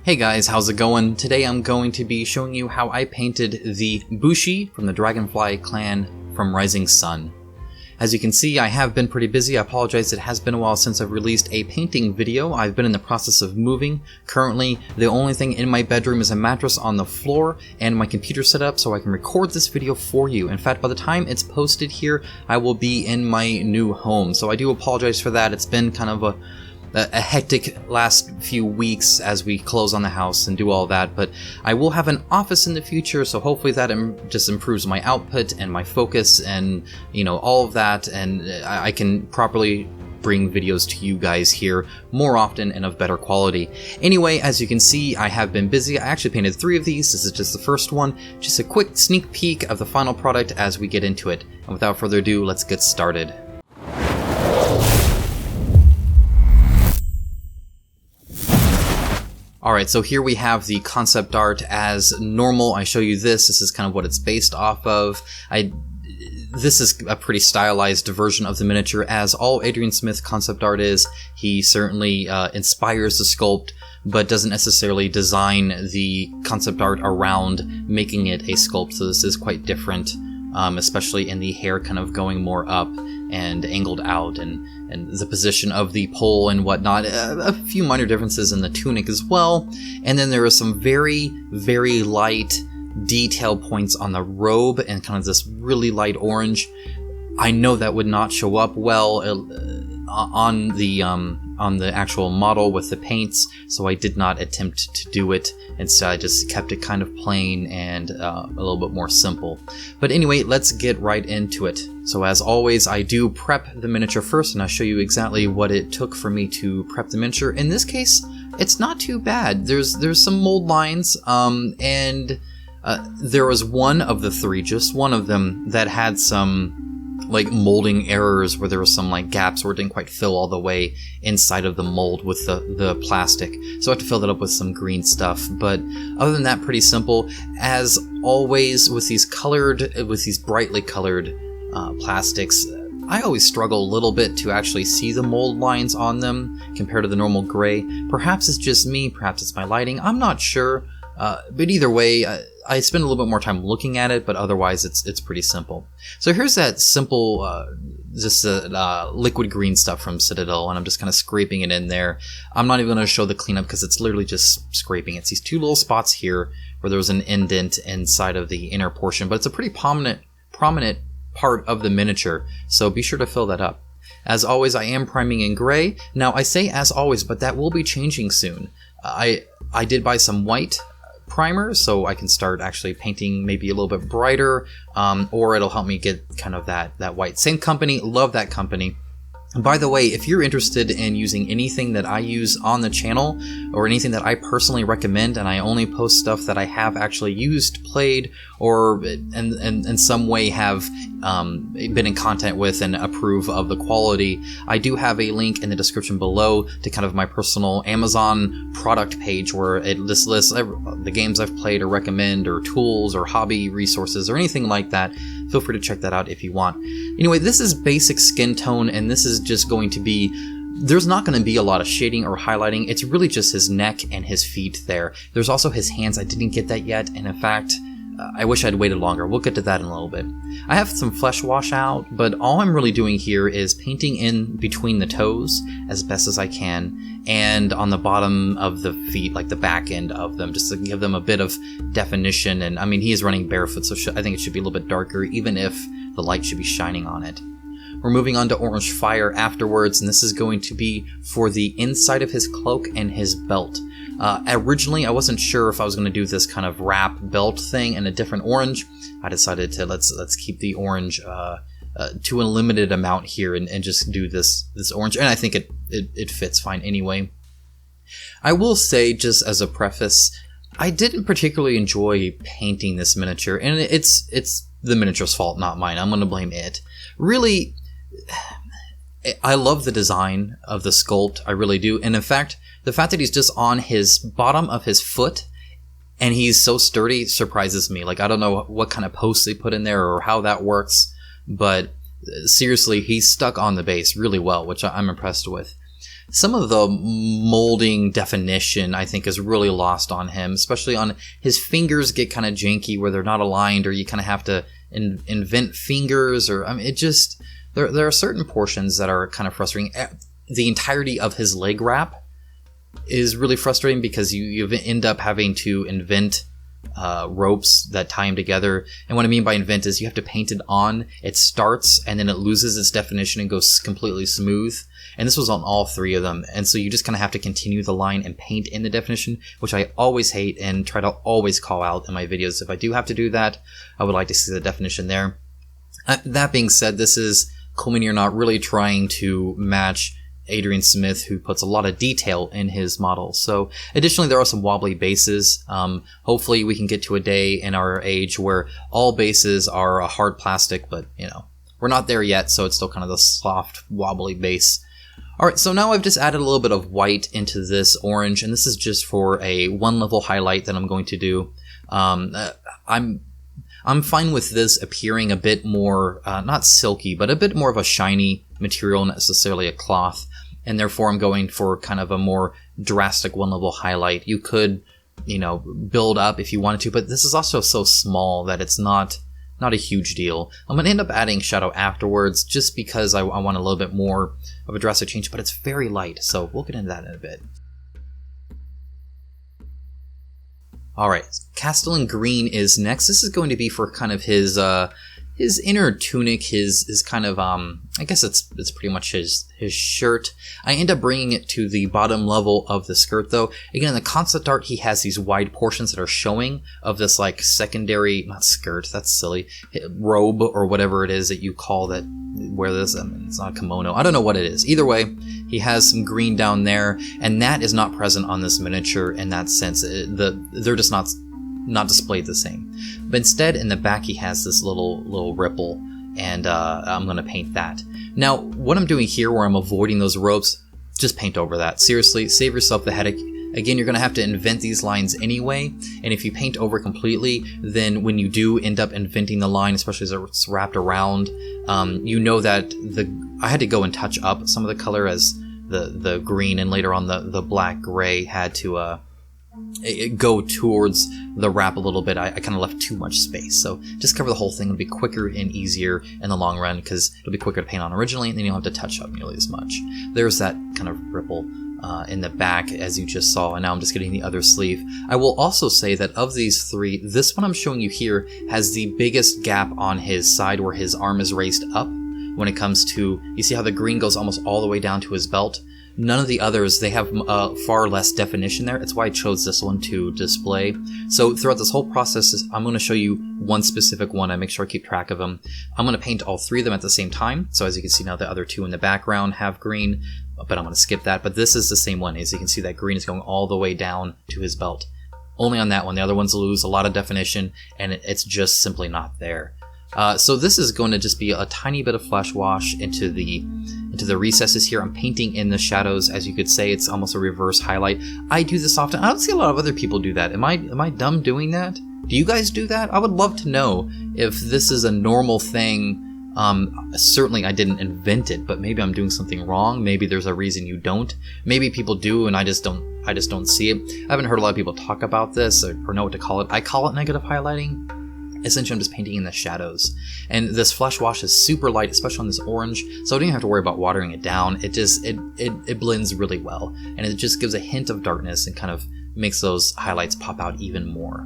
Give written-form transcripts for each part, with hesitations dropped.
Hey guys, how's it going? Today I'm going to be showing you how I painted the Bushi from the Dragonfly clan from Rising Sun. As you can see, I have been pretty busy. I apologize, it has been a while since I've released a painting video. I've been in the process of moving. Currently, the only thing in my bedroom is a mattress on the floor and my computer set up so I can record this video for you. In fact, by the time it's posted here, I will be in my new home. So I do apologize for that. It's been kind of a hectic last few weeks as we close on the house and do all that, but I will have an office in the future, so hopefully that just improves my output and my focus and, you know, all of that, and I can properly bring videos to you guys here more often and of better quality. Anyway, as you can see, I have been busy. I actually painted 3 of these. This is just the first one. Just a quick sneak peek of the final product as we get into it. And without further ado, let's get started. Alright, so here we have the concept art as normal. I show you this. This is kind of what it's based off of. This is a pretty stylized version of the miniature, as all Adrian Smith concept art is. He certainly inspires the sculpt, but doesn't necessarily design the concept art around making it a sculpt, so this is quite different, especially in the hair kind of going more up and angled out, and the position of the pole and whatnot. A few minor differences in the tunic as well. And then there are some very, very light detail points on the robe and kind of this really light orange. I know that would not show up well on the actual model with the paints, so I did not attempt to do it. Instead, I just kept it kind of plain and a little bit more simple. But anyway, let's get right into it. So as always, I do prep the miniature first, and I'll show you exactly what it took for me to prep the miniature. In this case, it's not too bad. There's some mold lines, and there was one of the 3, just one of them, that had some like molding errors where there were some like gaps where it didn't quite fill all the way inside of the mold with the plastic. So I have to fill that up with some green stuff. But other than that, pretty simple. As always with these brightly colored plastics, I always struggle a little bit to actually see the mold lines on them compared to the normal gray. Perhaps it's just me, perhaps it's my lighting, I'm not sure. But either way, I spend a little bit more time looking at it, but otherwise it's pretty simple. So here's that simple, liquid green stuff from Citadel, and I'm just kind of scraping it in there. I'm not even going to show the cleanup because it's literally just scraping. It's these 2 little spots here where there was an indent inside of the inner portion, but it's a pretty prominent part of the miniature, so be sure to fill that up. As always, I am priming in gray. Now, I say as always, but that will be changing soon. I did buy some white primer, so I can start actually painting maybe a little bit brighter, or it'll help me get kind of that white. Same company, love that company. And by the way, if you're interested in using anything that I use on the channel, or anything that I personally recommend, and I only post stuff that I have actually used, played, or in some way have been in contact with and approve of the quality, I do have a link in the description below to kind of my personal Amazon product page where it lists the games I've played or recommend, or tools or hobby resources or anything like that. Feel free to check that out if you want. Anyway, this is basic skin tone, and this is just going to be, there's not going to be a lot of shading or highlighting. It's really just his neck and his feet there. There's also his hands. I didn't get that yet, and in fact, I wish I'd waited longer. We'll get to that in a little bit. I have some flesh wash out, but all I'm really doing here is painting in between the toes as best as I can, and on the bottom of the feet, like the back end of them, just to give them a bit of definition. And I mean, he is running barefoot, so I think it should be a little bit darker, even if the light should be shining on it. We're moving on to orange fire afterwards, and this is going to be for the inside of his cloak and his belt. Originally, I wasn't sure if I was going to do this kind of wrap belt thing in a different orange. I decided to let's keep the orange to a limited amount here and just do this orange, and I think it fits fine anyway. I will say, just as a preface, I didn't particularly enjoy painting this miniature, and it's the miniature's fault, not mine. I'm going to blame it. Really, I love the design of the sculpt, I really do, and in fact, the fact that he's just on his bottom of his foot and he's so sturdy surprises me. Like, I don't know what kind of posts they put in there or how that works, but seriously, he's stuck on the base really well, which I'm impressed with. some of the molding definition, I think, is really lost on him, especially on his fingers get kind of janky where they're not aligned, or you kind of have to invent fingers, or I mean, it just, there are certain portions that are kind of frustrating. The entirety of his leg wrap is really frustrating because you end up having to invent ropes that tie him together. And what I mean by invent is you have to paint it on. It starts and then it loses its definition and goes completely smooth. And this was on all three of them. And so you just kind of have to continue the line and paint in the definition, which I always hate and try to always call out in my videos. If I do have to do that, I would like to see the definition there. That being said, this is Coleman not really trying to match Adrian Smith, who puts a lot of detail in his models. So additionally, there are some wobbly bases. Hopefully we can get to a day in our age where all bases are a hard plastic, but you know, we're not there yet, so it's still kind of the soft wobbly base. Alright, so now I've just added a little bit of white into this orange, and this is just for a one level highlight that I'm going to do. I'm fine with this appearing a bit more, not silky, but a bit more of a shiny material, not necessarily a cloth. And therefore I'm going for kind of a more drastic one level highlight. You could, you know, build up if you wanted to, but this is also so small that it's not a huge deal. I'm going to end up adding shadow afterwards just because I want a little bit more of a drastic change, but it's very light, so we'll get into that in a bit. Alright, Castellan Green is next. This is going to be for kind of his inner tunic, his kind of, I guess it's pretty much his shirt. I end up bringing it to the bottom level of the skirt though. Again, in the concept art, he has these wide portions that are showing of this like secondary, not skirt, that's silly, robe or whatever it is that you call that, wear this, I mean, it's not a kimono, I don't know what it is. Either way, he has some green down there, and that is not present on this miniature in that sense. They're just not displayed the same. But instead, in the back, he has this little ripple, and I'm going to paint that. Now, what I'm doing here, where I'm avoiding those ropes, just paint over that. Seriously, save yourself the headache. Again, you're going to have to invent these lines anyway, and if you paint over completely, then when you do end up inventing the line, especially as it's wrapped around, you know that I had to go and touch up some of the color as the green, and later on the black-gray had to go towards the wrap a little bit. I kind of left too much space, so just cover the whole thing. It'll be quicker and easier in the long run because it'll be quicker to paint on originally, and then you'll have to touch up nearly as much. There's that kind of ripple in the back as you just saw, and now I'm just getting the other sleeve. I will also say that of these three, this one I'm showing you here has the biggest gap on his side where his arm is raised up when it comes to, you see how the green goes almost all the way down to his belt? None of the others, they have far less definition there. It's why I chose this one to display. So throughout this whole process, I'm going to show you one specific one. I make sure I keep track of them. I'm going to paint all three of them at the same time. So as you can see now, the other two in the background have green, but I'm going to skip that. But this is the same one. As you can see, that green is going all the way down to his belt. Only on that one. The other ones lose a lot of definition, and it's just simply not there. So this is going to just be a tiny bit of flash wash into the recesses here. I'm painting in the shadows, as you could say. It's almost a reverse highlight. I do this often. I don't see a lot of other people do that. Am I dumb doing that? Do you guys do that? I would love to know if this is a normal thing. Certainly I didn't invent it, but maybe I'm doing something wrong. Maybe there's a reason you don't. Maybe people do, and I just don't see it. I haven't heard a lot of people talk about this or know what to call it. I call it negative highlighting. Essentially, I'm just painting in the shadows. And this flesh wash is super light, especially on this orange, so I don't even have to worry about watering it down. It blends really well, and it just gives a hint of darkness and kind of makes those highlights pop out even more.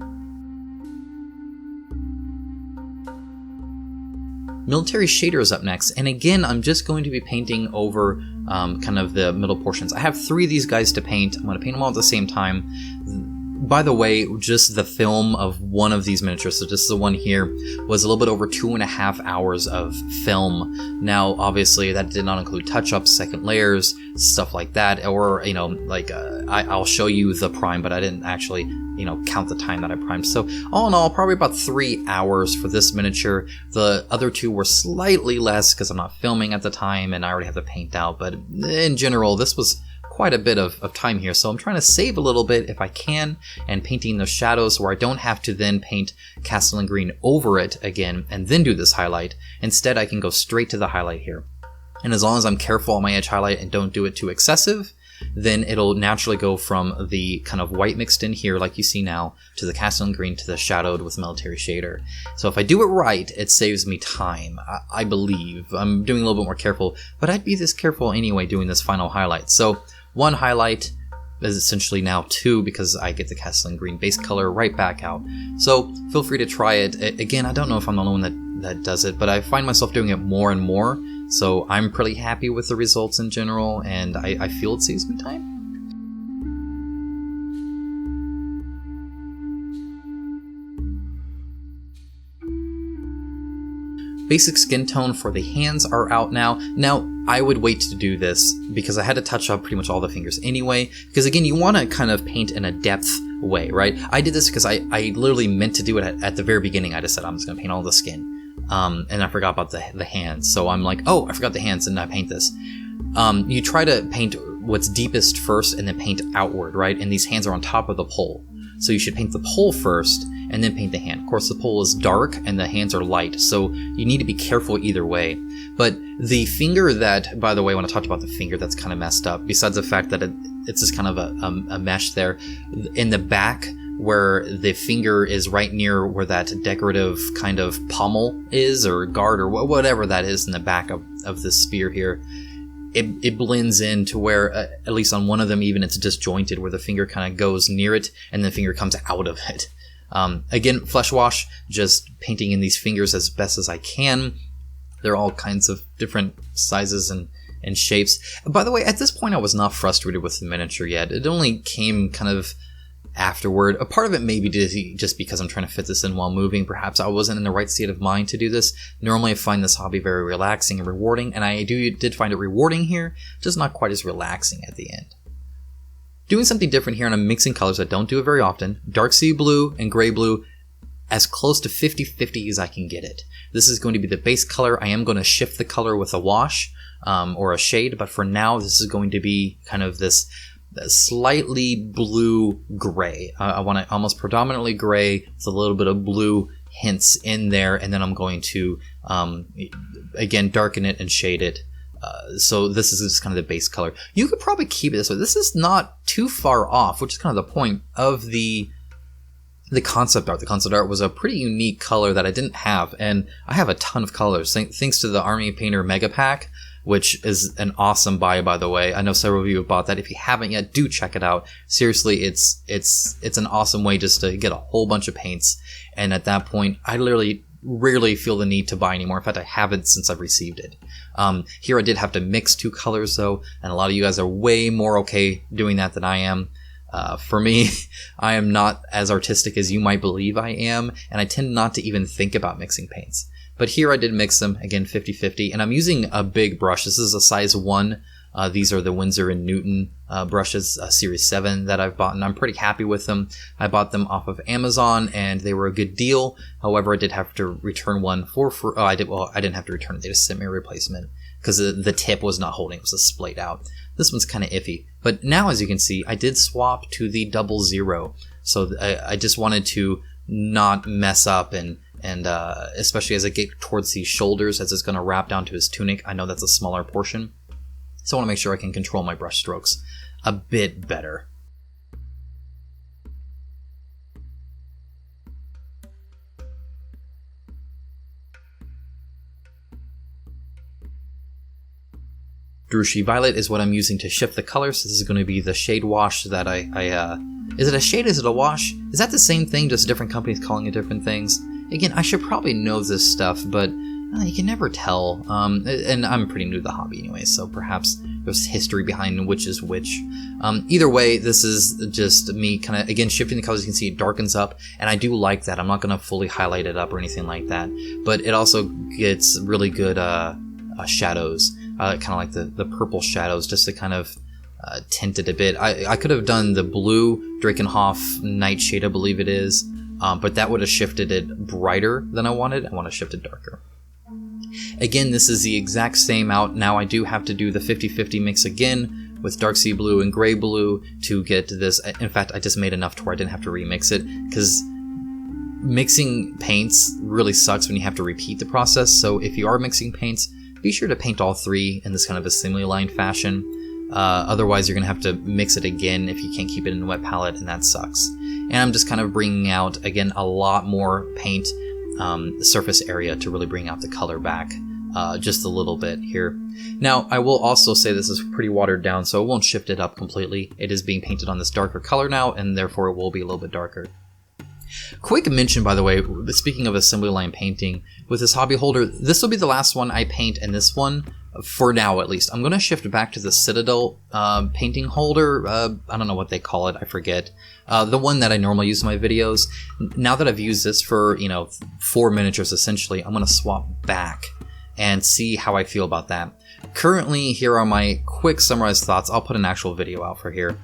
Military Shader is up next, and again, I'm just going to be painting over kind of the middle portions. I have three of these guys to paint. I'm going to paint them all at the same time. By the way, just the film of one of these miniatures, so just the one here, was a little bit over 2.5 hours of film. Now, obviously, that did not include touch-ups, second layers, stuff like that, or, you know, like, I'll show you the prime, but I didn't actually, you know, count the time that I primed. So, all in all, probably about 3 hours for this miniature. The other two were slightly less, because I'm not filming at the time, and I already have the paint out, but in general, this was quite a bit of time here, so I'm trying to save a little bit if I can, and painting those shadows where I don't have to then paint Castellan Green over it again and then do this highlight. Instead, I can go straight to the highlight here. And as long as I'm careful on my edge highlight and don't do it too excessive, then it'll naturally go from the kind of white mixed in here, like you see now, to the Castellan Green to the shadowed with military shader. So if I do it right, it saves me time, I believe. I'm doing a little bit more careful, but I'd be this careful anyway doing this final highlight. So 1 highlight is essentially now 2 because I get the Castellan Green base color right back out. So feel free to try it. Again, I don't know if I'm the only one that does it, but I find myself doing it more and more. So I'm pretty happy with the results in general, and I feel it saves me time. Basic skin tone for the hands are out now. Now, I would wait to do this because I had to touch up pretty much all the fingers anyway. Because again, you want to kind of paint in a depth way, right? I did this because I literally meant to do it at the very beginning. I just said I'm just going to paint all the skin. And I forgot about the hands. So I'm like, oh, I forgot the hands, and I paint this. You try to paint what's deepest first and then paint outward, right? And these hands are on top of the pole. So you should paint the pole first and then paint the hand. Of course, the pole is dark and the hands are light, so you need to be careful either way. But the finger that, by the way, when I talked about the finger, that's kind of messed up, besides the fact that it's just kind of a mesh there. In the back, where the finger is right near where that decorative kind of pommel is, or guard, or whatever that is in the back of the spear here, it blends in to where, at least on one of them even, it's disjointed, where the finger kind of goes near it and the finger comes out of it. Again, flesh wash, just painting in these fingers as best as I can. They're all kinds of different sizes and shapes. By the way, at this point I was not frustrated with the miniature yet. It only came kind of afterward. A part of it may be just because I'm trying to fit this in while moving. Perhaps I wasn't in the right state of mind to do this. Normally I find this hobby very relaxing and rewarding, and I did find it rewarding here, just not quite as relaxing at the end. Doing something different here, and I'm mixing colors. I don't do it very often. Dark sea blue and gray blue, as close to 50-50 as I can get it. This is going to be the base color. I am going to shift the color with a wash or a shade, but for now this is going to be kind of this slightly blue gray. I want it almost predominantly gray with a little bit of blue hints in there, and then I'm going to again darken it and shade it. So this is just kind of the base color. You could probably keep it this way. This is not too far off, which is kind of the point of the concept art. The concept art was a pretty unique color that I didn't have, and I have a ton of colors thanks to the Army Painter Mega Pack, which is an awesome buy, by the way. I know several of you have bought that. If you haven't yet, do check it out. Seriously, it's an awesome way just to get a whole bunch of paints, and at that point, I literally rarely feel the need to buy anymore. In fact, I haven't since I've received it. Here I did have to mix 2 colors though, and a lot of you guys are way more okay doing that than I am. For me, I am not as artistic as you might believe I am, and I tend not to even think about mixing paints. But here I did mix them, again 50-50, and I'm using a big brush. This is a size 1. These are the Winsor & Newton brushes, Series 7 that I've bought, and I'm pretty happy with them. I bought them off of Amazon, and they were a good deal. However, I did have to return one I didn't have to return it. They just sent me a replacement because the tip was not holding. It was just splayed out. This one's kind of iffy. But now, as you can see, I did swap to the 00. So I just wanted to not mess up, and especially as I get towards the shoulders, as it's going to wrap down to his tunic. I know that's a smaller portion. So I want to make sure I can control my brush strokes a bit better. Druchii Violet is what I'm using to shift the colors. This is going to be the shade wash that is it a shade? Is it a wash? Is that the same thing, just different companies calling it different things? Again, I should probably know this stuff, but you can never tell. And I'm pretty new to the hobby anyway, so perhaps there's history behind which is which. Either way, this is just me kind of, again, shifting the colors. You can see it darkens up, and I do like that. I'm not going to fully highlight it up or anything like that, but it also gets really good shadows, kind of like the purple shadows, just to kind of tint it a bit. I could have done the blue Drakenhof Nightshade, I believe it is, but that would have shifted it brighter than I wanted. I want to shift it darker. Again, this is the exact same out. Now I do have to do the 50-50 mix again with dark sea blue and gray blue to get this. In fact, I just made enough to where I didn't have to remix it, because mixing paints really sucks when you have to repeat the process. So if you are mixing paints, be be sure to paint all three in this kind of assembly line fashion. Otherwise, you're going to have to mix it again if you can't keep it in a wet palette, and that sucks. And I'm just kind of bringing out, again, a lot more paint surface area to really bring out the color back just a little bit here. Now, I will also say this is pretty watered down, so it won't shift it up completely. It is being painted on this darker color now, and therefore it will be a little bit darker. Quick mention, by the way, speaking of assembly line painting, with this hobby holder, this will be the last one I paint, and this one, for now at least. I'm going to shift back to the Citadel painting holder. I don't know what they call it, I forget. The one that I normally use in my videos. Now that I've used this for, 4 miniatures essentially, I'm going to swap back and see how I feel about that. Currently, here are my quick summarized thoughts. I'll put an actual video out for here.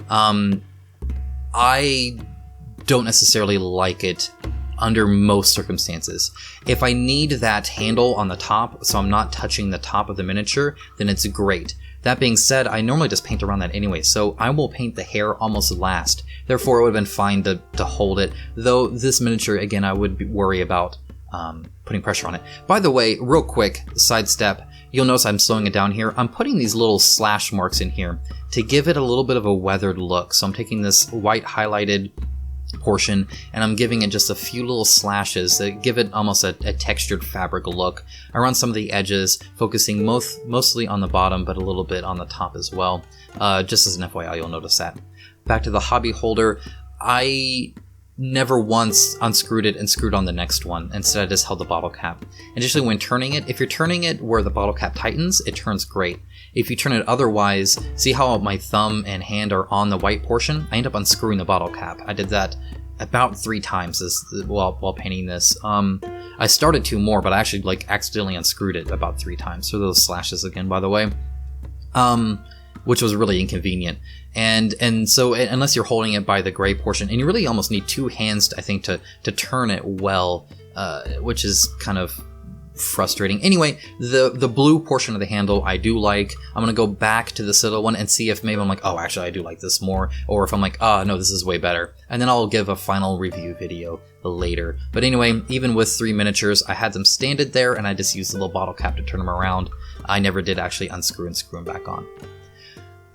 I don't necessarily like it under most circumstances. If I need that handle on the top, so I'm not touching the top of the miniature, then it's great. That being said, I normally just paint around that anyway, so I will paint the hair almost last. Therefore, it would have been fine to hold it, though this miniature, again, I would worry about putting pressure on it. By the way, real quick, sidestep, you'll notice I'm slowing it down here. I'm putting these little slash marks in here to give it a little bit of a weathered look. So I'm taking this white highlighted portion and I'm giving it just a few little slashes that give it almost a textured fabric look around some of the edges, focusing mostly on the bottom but a little bit on the top as well. Just as an FYI, you'll notice that. Back to the hobby holder, I never once unscrewed it and screwed on the next one. Instead, I just held the bottle cap. Additionally, when turning it, if you're turning it where the bottle cap tightens, it turns great. If you turn it otherwise, see how my thumb and hand are on the white portion? I end up unscrewing the bottle cap. I did that about 3 times while painting this. I started 2 more, but I actually accidentally unscrewed it about 3 times. So those slashes again, by the way. Which was really inconvenient. And so unless you're holding it by the gray portion, and you really almost need 2 hands, I think, to turn it well, which is kind of frustrating. Anyway, the blue portion of the handle I do like. I'm gonna go back to the Citadel one and see if maybe I'm like, oh, actually I do like this more, or if I'm like, oh no, this is way better. And then I'll give a final review video later. But anyway, even with 3 miniatures, I had them standed there and I just used the little bottle cap to turn them around. I never did actually unscrew and screw them back on.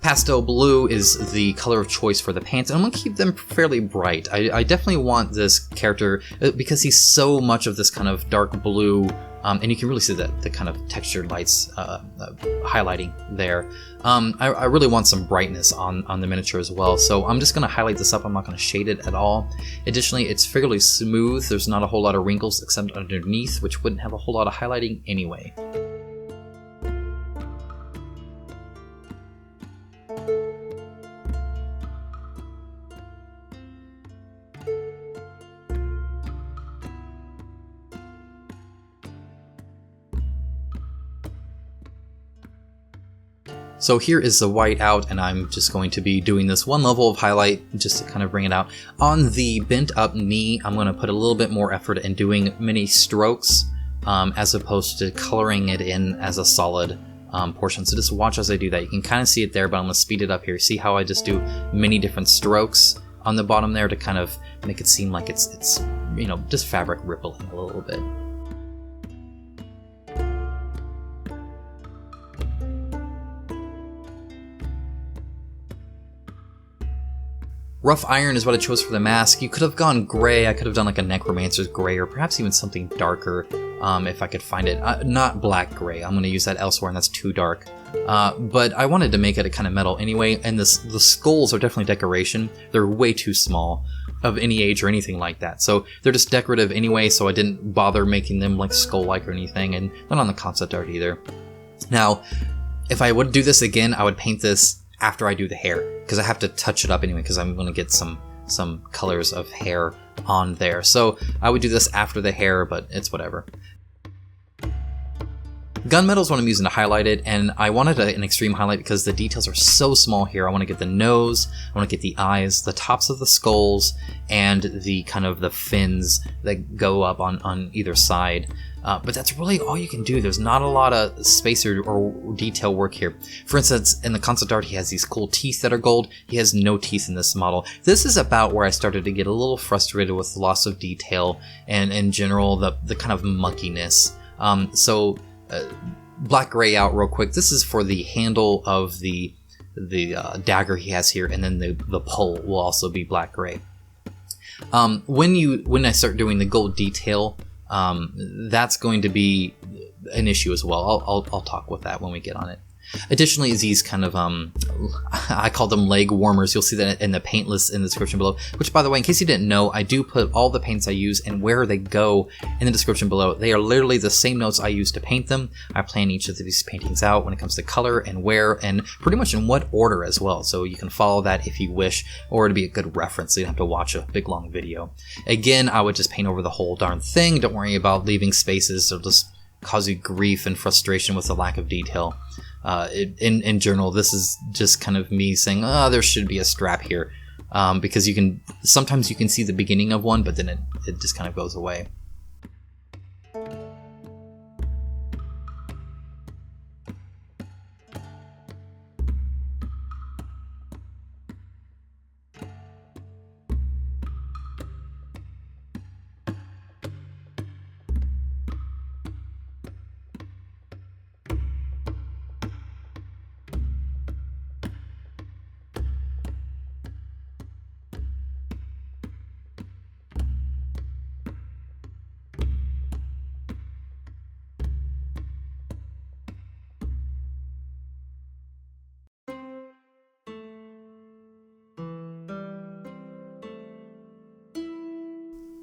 Pastel Blue is the color of choice for the pants, and I'm going to keep them fairly bright. I definitely want this character, because he's so much of this kind of dark blue, and you can really see the kind of textured lights highlighting there. I really want some brightness on the miniature as well, so I'm just going to highlight this up. I'm not going to shade it at all. Additionally, it's fairly smooth. There's not a whole lot of wrinkles except underneath, which wouldn't have a whole lot of highlighting anyway. So here is the white out, and I'm just going to be doing this 1 level of highlight just to kind of bring it out. On the bent up knee, I'm going to put a little bit more effort in doing many strokes as opposed to coloring it in as a solid portion. So just watch as I do that. You can kind of see it there, but I'm going to speed it up here. See how I just do many different strokes on the bottom there to kind of make it seem like it's just fabric rippling a little bit. Rough iron is what I chose for the mask. You could have gone gray. I could have done like a necromancer's gray, or perhaps even something darker if I could find it. Not black gray. I'm going to use that elsewhere, and that's too dark. But I wanted to make it a kind of metal anyway, and the skulls are definitely decoration. They're way too small of any age or anything like that. So they're just decorative anyway, so I didn't bother making them like skull-like or anything, and not on the concept art either. Now, if I would do this again, I would paint this after I do the hair, because I have to touch it up anyway, because I'm going to get some colors of hair on there. So I would do this after the hair, but it's whatever. Gunmetal is what I'm using to highlight it, and I wanted an extreme highlight because the details are so small here. I want to get the nose, I want to get the eyes, the tops of the skulls, and the kind of the fins that go up on either side. But that's really all you can do. There's not a lot of space or detail work here. For instance, in the concept art, he has these cool teeth that are gold. He has no teeth in this model. This is about where I started to get a little frustrated with the loss of detail and in general the kind of muckiness. black gray out real quick. This is for the handle of the dagger he has here, and then the pole will also be black gray. When I start doing the gold detail, that's going to be an issue as well. I'll talk with that when we get on it. Additionally, these kind of, I call them leg warmers. You'll see that in the paint list in the description below, which, by the way, in case you didn't know, I do put all the paints I use and where they go in the description below. They are literally the same notes I use to paint them. I plan each of these paintings out when it comes to color and where, and pretty much in what order as well. So you can follow that if you wish, or it'd be a good reference so you don't have to watch a big long video. Again, I would just paint over the whole darn thing. Don't worry about leaving spaces. It'll just cause you grief and frustration with the lack of detail. In general, this is just kind of me saying, there should be a strap here, because sometimes you can see the beginning of one, but then it just kind of goes away.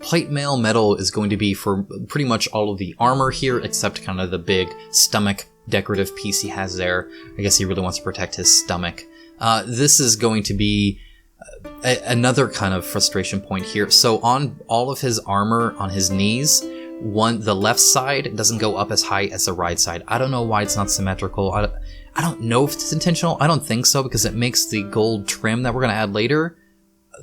Plate mail metal is going to be for pretty much all of the armor here, except kind of the big stomach decorative piece he has there. I guess he really wants to protect his stomach. This is going to be another kind of frustration point here. So on all of his armor on his knees, the left side doesn't go up as high as the right side. I don't know why it's not symmetrical. I don't know if it's intentional. I don't think so, because it makes the gold trim that we're going to add later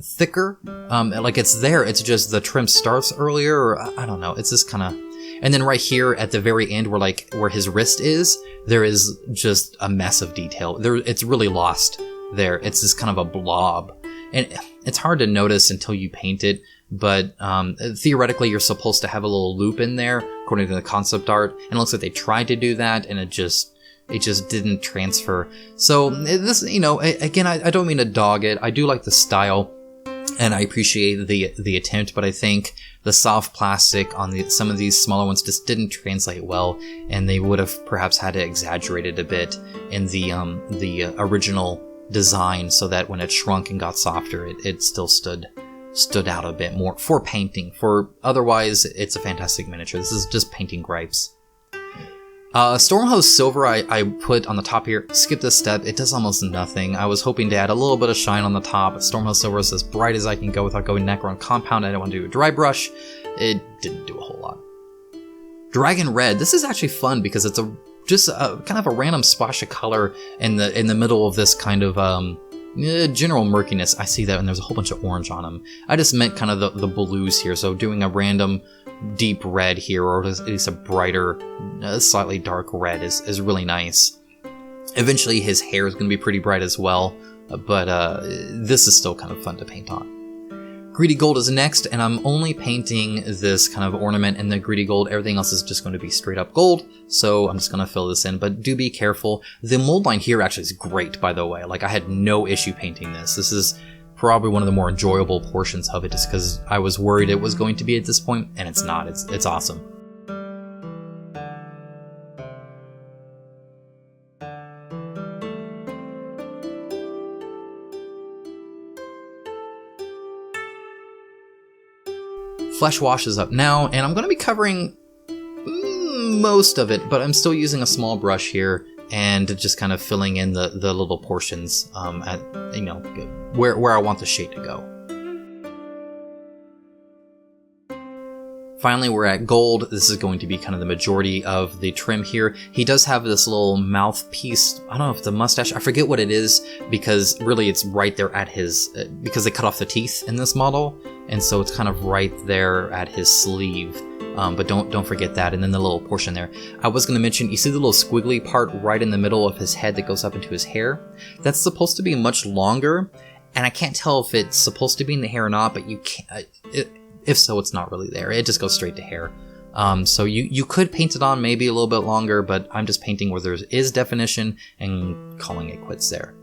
thicker. Like it's there, it's just the trim starts earlier, or I don't know, it's just kind of. And then right here at the very end where his wrist is, there is just a mess of detail there. It's really lost there. It's just kind of a blob, and it's hard to notice until you paint it, but theoretically you're supposed to have a little loop in there according to the concept art, and it looks like they tried to do that and it just didn't transfer. So this, again, I don't mean to dog it. I do like the style and I appreciate the attempt, but I think the soft plastic on some of these smaller ones just didn't translate well, and they would have perhaps had to exaggerate it a bit in the original design, so that when it shrunk and got softer, it still stood out a bit more for painting. For otherwise, it's a fantastic miniature. This is just painting gripes. Stormhost Silver I put on the top here. Skip this step, it does almost nothing. I was hoping to add a little bit of shine on the top. Stormhost Silver is as bright as I can go without going Necron Compound. I didn't want to do a dry brush. It didn't do a whole lot. Dragon Red, this is actually fun because it's just a kind of a random splash of color in the middle of this kind of general murkiness. I see that, and there's a whole bunch of orange on them. I just meant kind of the blues here, so doing a random deep red here, or at least a brighter, slightly dark red is really nice. Eventually his hair is going to be pretty bright as well, but this is still kind of fun to paint on. Greedy Gold is next, and I'm only painting this kind of ornament in the Greedy Gold. Everything else is just going to be straight up gold, so I'm just going to fill this in, but do be careful. The mold line here actually is great, by the way. Like, I had no issue painting this. This is probably one of the more enjoyable portions of it, just because I was worried it was going to be at this point, and it's not. It's awesome. Flesh Wash is up now, and I'm going to be covering most of it, but I'm still using a small brush here and just kind of filling in the little portions at where I want the shade to go. Finally, we're at gold. This is going to be kind of the majority of the trim here. He does have this little mouthpiece. I don't know if the mustache, I forget what it is, because really it's right there at his, because they cut off the teeth in this model, and so it's kind of right there at his sleeve. But don't forget that, and then the little portion there. I was going to mention, you see the little squiggly part right in the middle of his head that goes up into his hair? That's supposed to be much longer, and I can't tell if it's supposed to be in the hair or not, but you can't. If so, it's not really there. It just goes straight to hair. So you could paint it on maybe a little bit longer, but I'm just painting where there is definition and calling it quits there.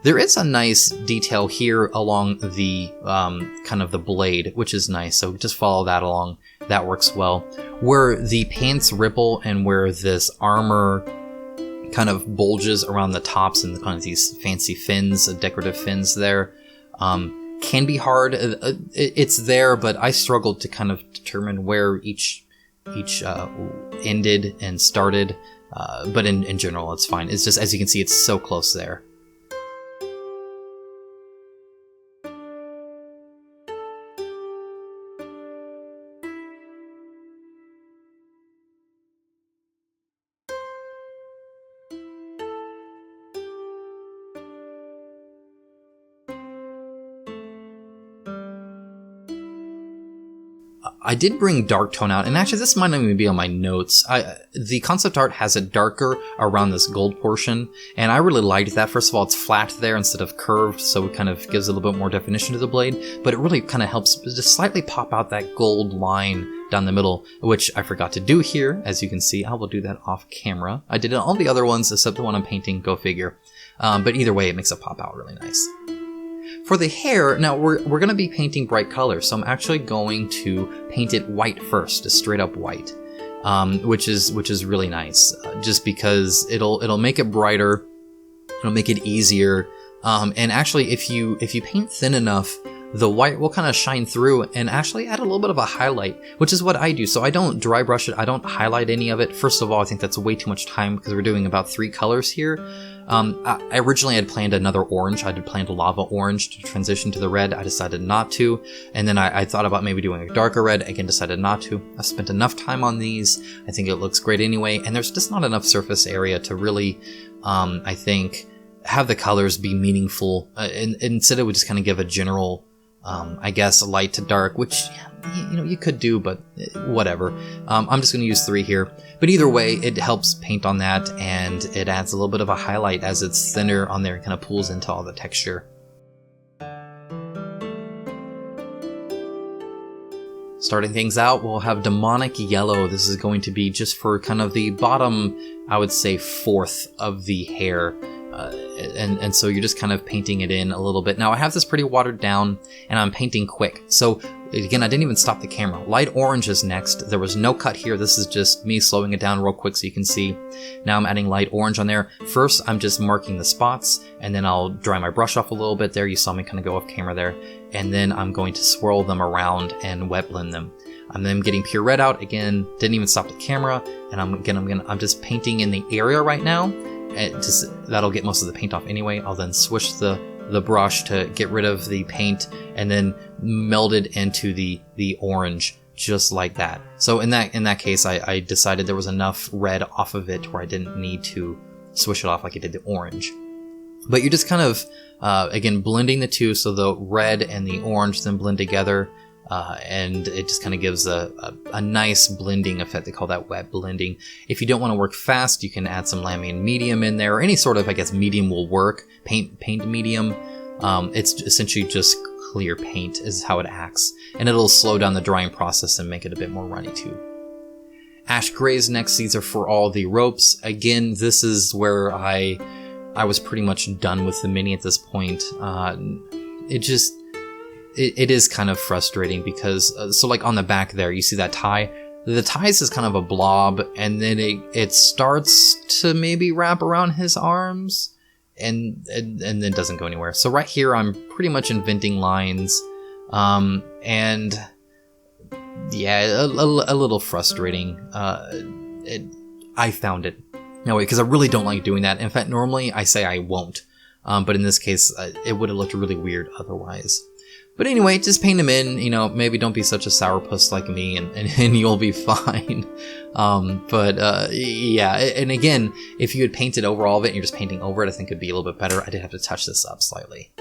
There is a nice detail here along the kind of the blade, which is nice. So just follow that along. That works well. Where the pants ripple and where this armor kind of bulges around the tops and kind of these fancy fins, decorative fins there, can be hard. It's there, but I struggled to kind of determine where each ended and started. But in general, it's fine. It's just, as you can see, it's so close there. I did bring dark tone out, and actually this might not even be on my notes. The concept art has it darker around this gold portion, and I really liked that. First of all, it's flat there instead of curved, so it kind of gives a little bit more definition to the blade, but it really kind of helps just slightly pop out that gold line down the middle, which I forgot to do here. As you can see, I will do that off camera. I did it on all the other ones except the one I'm painting, go figure. But either way, it makes it pop out really nice. For the hair, now we're going to be painting bright colors, so I'm actually going to paint it white first, just straight up white, which is really nice, just because it'll make it brighter, it'll make it easier, and actually if you paint thin enough, the white will kind of shine through and actually add a little bit of a highlight, which is what I do. So I don't dry brush it, I don't highlight any of it. First of all, I think that's way too much time because we're doing about 3 colors here. I originally had planned another orange. I had planned a lava orange to transition to the red. I decided not to. And then I thought about maybe doing a darker red. Again, decided not to. I've spent enough time on these. I think it looks great anyway. And there's just not enough surface area to really, I think, have the colors be meaningful. And instead, it would just kind of give a general, I guess, light to dark, which, you could do, but whatever. I'm just going to use 3 here. But either way, it helps paint on that, and it adds a little bit of a highlight as it's thinner on there and kind of pulls into all the texture. Starting things out, we'll have Demonic Yellow. This is going to be just for kind of the bottom, I would say, 1/4 of the hair. And so you're just kind of painting it in a little bit. Now I have this pretty watered down and I'm painting quick. So again, I didn't even stop the camera. Light orange is next. There was no cut here. This is just me slowing it down real quick so you can see. Now I'm adding light orange on there. First, I'm just marking the spots and then I'll dry my brush off a little bit there. You saw me kind of go off camera there. And then I'm going to swirl them around and wet blend them. And then I'm getting pure red out. Again, didn't even stop the camera. And I'm just painting in the area right now. That'll get most of the paint off anyway. I'll then swish the brush to get rid of the paint and then meld it into the orange just like that. So in that case, I decided there was enough red off of it where I didn't need to swish it off like I did the orange. But you're just kind of, again, blending the two so the red and the orange then blend together. And it just kind of gives a nice blending effect. They call that wet blending. If you don't want to work fast, you can add some Lamian medium in there, or any sort of, I guess, medium will work. Paint medium. It's essentially just clear paint is how it acts, and it'll slow down the drying process and make it a bit more runny too. Ash Grays next. These are for all the ropes. Again, this is where I was pretty much done with the mini at this point. It is kind of frustrating because, so like on the back there, you see that tie? The tie is kind of a blob, and then it starts to maybe wrap around his arms, and then doesn't go anywhere. So right here, I'm pretty much inventing lines, and yeah, a little frustrating. I found it. No, because I really don't like doing that. In fact, normally I say I won't, but in this case, it would have looked really weird otherwise. But anyway, just paint them in, maybe don't be such a sourpuss like me and you'll be fine. Yeah, and again, if you had painted over all of it and you're just painting over it, I think it'd be a little bit better. I did have to touch this up slightly.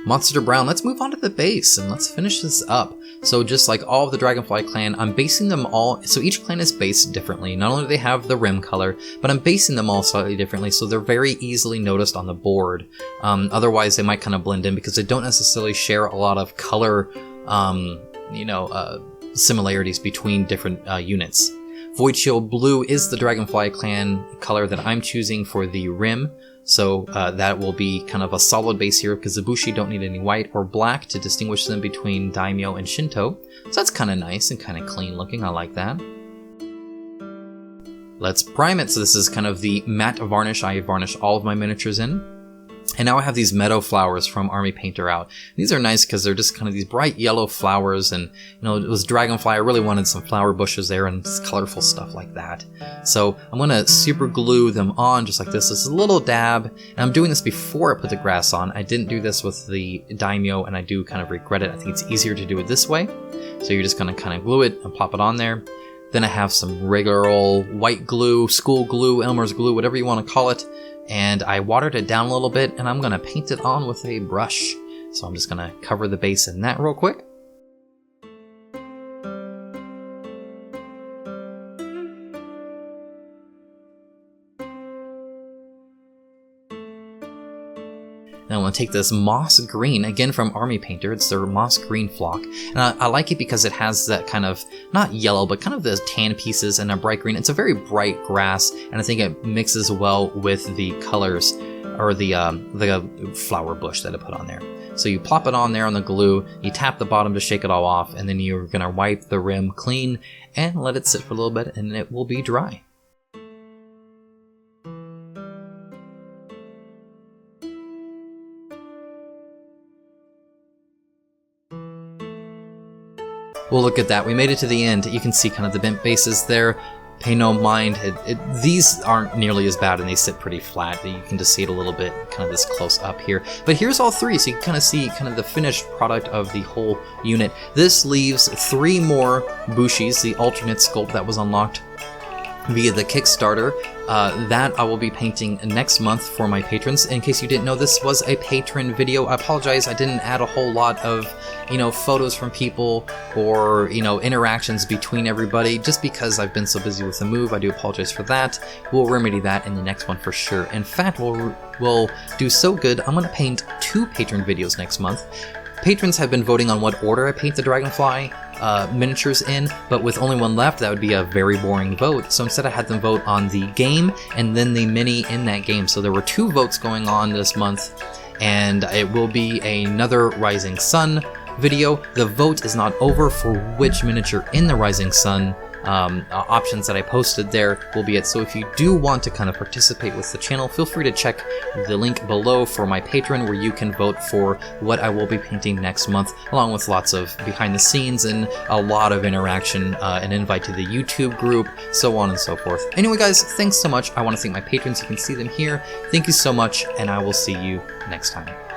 Monster Brown, let's move on to the base and let's finish this up. So just like all of the Dragonfly clan, I'm basing them all, so each clan is based differently. Not only do they have the rim color, but I'm basing them all slightly differently so they're very easily noticed on the board. Otherwise they might kind of blend in because they don't necessarily share a lot of color similarities between different units. Void Shield Blue is the Dragonfly clan color that I'm choosing for the rim, so that will be kind of a solid base here because the Bushi don't need any white or black to distinguish them between Daimyo and Shinto, so that's kind of nice and kind of clean looking. I like that. Let's prime it. So this is kind of the matte varnish I varnish all of my miniatures in. And now I have these meadow flowers from Army Painter out. These are nice because they're just kind of these bright yellow flowers, and it was Dragonfly. I really wanted some flower bushes there and just colorful stuff like that. So I'm going to super glue them on just like this. This is a little dab, and I'm doing this before I put the grass on. I didn't do this with the Daimyo, and I do kind of regret it. I think it's easier to do it this way. So you're just going to kind of glue it and plop it on there. Then I have some regular old white glue, school glue, Elmer's glue, whatever you want to call it. And I watered it down a little bit, and I'm going to paint it on with a brush. So I'm just going to cover the base in that real quick. And I want to take this moss green, again from Army Painter. It's their moss green flock. And I like it because it has that kind of, not yellow, but kind of the tan pieces and a bright green. It's a very bright grass, and I think it mixes well with the colors, or the flower bush that I put on there. So you plop it on there on the glue, you tap the bottom to shake it all off, and then you're going to wipe the rim clean and let it sit for a little bit, and it will be dry. Well, look at that. We made it to the end. You can see kind of the bent bases there. Pay no mind. These aren't nearly as bad, and they sit pretty flat. You can just see it a little bit kind of this close up here. But here's all three, so you can kind of see kind of the finished product of the whole unit. This leaves 3 more Bushis, the alternate sculpt that was unlocked via the Kickstarter. That I will be painting next month for my patrons. In case you didn't know, this was a patron video. I apologize, I didn't add a whole lot of, photos from people or, interactions between everybody, just because I've been so busy with the move. I do apologize for that. We'll remedy that in the next one for sure. In fact, we'll do so good, I'm going to paint 2 patron videos next month. Patrons have been voting on what order I paint the Dragonfly miniatures in, but with only 1 left, that would be a very boring vote. So instead I had them vote on the game and then the mini in that game. So there were 2 votes going on this month, and it will be another Rising Sun video. The vote is not over for which miniature in the Rising Sun options that I posted there will be it. So if you do want to kind of participate with the channel, feel free to check the link below for my Patreon, where you can vote for what I will be painting next month, along with lots of behind the scenes and a lot of interaction, an invite to the YouTube group, so on and so forth. Anyway guys, thanks so much. I want to thank my patrons. You can see them here. Thank you so much, and I will see you next time.